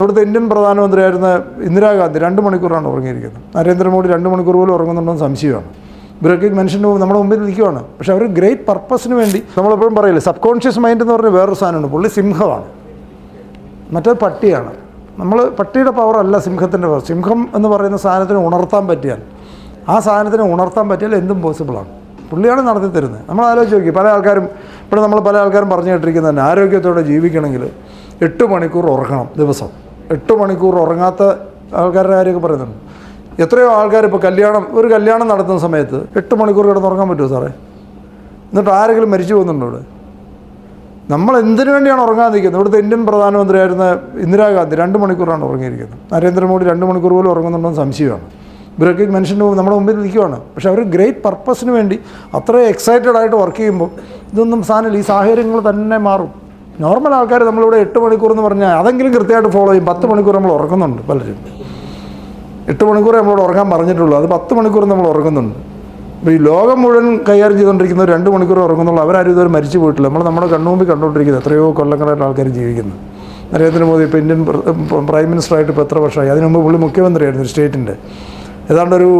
ഇവിടുത്തെ ഇന്ത്യൻ പ്രധാനമന്ത്രിയായിരുന്ന ഇന്ദിരാഗാന്ധി 2 മണിക്കൂറാണ് ഉറങ്ങിയിരിക്കുന്നത്. നരേന്ദ്രമോദി 2 മണിക്കൂർ പോലും ഉറങ്ങുന്നുണ്ടെന്ന് സംശയമാണ്. ഇവരൊക്കെ മനുഷ്യൻ്റെ നമ്മുടെ മുമ്പിൽ നിൽക്കുവാണ്. പക്ഷേ അവർ ഗ്രേറ്റ് പർപ്പസിന് വേണ്ടി നമ്മളെപ്പോഴും പറയില്ലേ, സബ് കോൺഷ്യസ് മൈൻഡ് എന്ന് പറഞ്ഞ വേറൊരു സാധനമുണ്ട്. പുള്ളി സിംഹമാണ്, മറ്റേത് പട്ടിയാണ്. നമ്മൾ പട്ടിയുടെ പവറല്ല സിംഹത്തിൻ്റെ പവർ. സിംഹം എന്ന് പറയുന്ന സാധനത്തിന് ഉണർത്താൻ പറ്റിയാൽ, ആ സാധനത്തിന് ഉണർത്താൻ പറ്റിയാൽ എന്തും പോസിബിളാണ്. പുള്ളിയാണ് നടത്തി തരുന്നത്. നമ്മൾ ആലോചിച്ച് നോക്കി, പല ആൾക്കാരും പല ആൾക്കാരും പറഞ്ഞു കേട്ടിരിക്കുന്നത് തന്നെ ആരോഗ്യത്തോടെ ജീവിക്കണമെങ്കിൽ 8 മണിക്കൂർ ഉറങ്ങണം ദിവസം. 8 മണിക്കൂർ ഉറങ്ങാത്ത ആൾക്കാരുടെ കാര്യമൊക്കെ പറയുന്നുണ്ട്. എത്രയോ ആൾക്കാർ ഇപ്പോൾ ഒരു കല്യാണം നടത്തുന്ന സമയത്ത് 8 മണിക്കൂർ കിടന്നുറങ്ങാൻ പറ്റുമോ സാറേ? എന്നിട്ട് ആരെങ്കിലും മരിച്ചു പോകുന്നുണ്ടോ ഇവിടെ? നമ്മൾ എന്തിനു വേണ്ടിയാണ് ഉറങ്ങാൻ നിൽക്കുന്നത്? ഇവിടുത്തെ ഇന്ത്യൻ പ്രധാനമന്ത്രിയായിരുന്ന ഇന്ദിരാഗാന്ധി 2 മണിക്കൂറാണ് ഉറങ്ങിയിരിക്കുന്നത്. നരേന്ദ്രമോദി 2 മണിക്കൂർ പോലും ഉറങ്ങുന്നുണ്ടെന്ന് സംശയമാണ്. ഇവരൊക്കെ മനുഷ്യൻ്റെ നമ്മുടെ മുമ്പിൽ നിൽക്കുവാണ്. പക്ഷേ അവർ ഗ്രേറ്റ് പർപ്പസിന് വേണ്ടി അത്രയും എക്സൈറ്റഡ് ആയിട്ട് വർക്ക് ചെയ്യുമ്പോൾ ഇതൊന്നും സാധനമില്ല. ഈ സാഹചര്യങ്ങൾ തന്നെ മാറും. നോർമൽ ആൾക്കാർ നമ്മളിവിടെ 8 മണിക്കൂർ എന്ന് പറഞ്ഞാൽ അതെങ്കിലും കൃത്യമായിട്ട് ഫോളോ ചെയ്യും. 10 മണിക്കൂർ നമ്മൾ ഉറങ്ങുന്നുണ്ട് പലരും. 8 മണിക്കൂർ നമ്മളോട് ഉറങ്ങാൻ പറഞ്ഞിട്ടുള്ളൂ, അത് 10 മണിക്കൂർ നമ്മൾ ഉറങ്ങുന്നുണ്ട്. അപ്പോൾ ഈ ലോകം മുഴുവൻ കൈകാര്യം ചെയ്തുകൊണ്ടിരിക്കുന്നവർ 2 മണിക്കൂർ ഉറങ്ങുന്നുള്ളൂ. അവരാരും ഇതുവരെ മരിച്ചു പോയിട്ടില്ല. നമ്മുടെ കണ്ണുമുമ്പിൽ കണ്ടുകൊണ്ടിരിക്കുന്നത് എത്രയോ കൊല്ലങ്ങളായിട്ട് ആൾക്കാർ ജീവിക്കുന്നു. നരേന്ദ്രമോദി ഇപ്പോൾ ഇന്ത്യൻ പ്രൈം മിനിസ്റ്ററായിട്ട് ഇപ്പോൾ എത്ര വർഷമായി? അതിനു മുമ്പ് പുള്ളി മുഖ്യമന്ത്രിയായിരുന്നു ഒരു സ്റ്റേറ്റിൻ്റെ. ഏതാണ്ടൊരു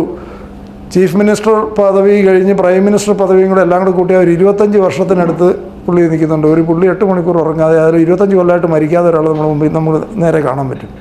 ചീഫ് മിനിസ്റ്റർ പദവി കഴിഞ്ഞ് പ്രൈം മിനിസ്റ്റർ പദവിയും കൂടെ എല്ലാം കൂടെ കൂട്ടിയ ഒരു 25 വർഷത്തിനടുത്ത് പുള്ളി നിൽക്കുന്നുണ്ട്. പുള്ളി 8 മണിക്കൂർ ഉറങ്ങാതെ, അതിൽ 25 കൊല്ലമായിട്ട് മരിക്കാതെ ഒരാൾ നമ്മുടെ മുമ്പിൽ നമ്മൾ നേരെ കാണാൻ പറ്റും.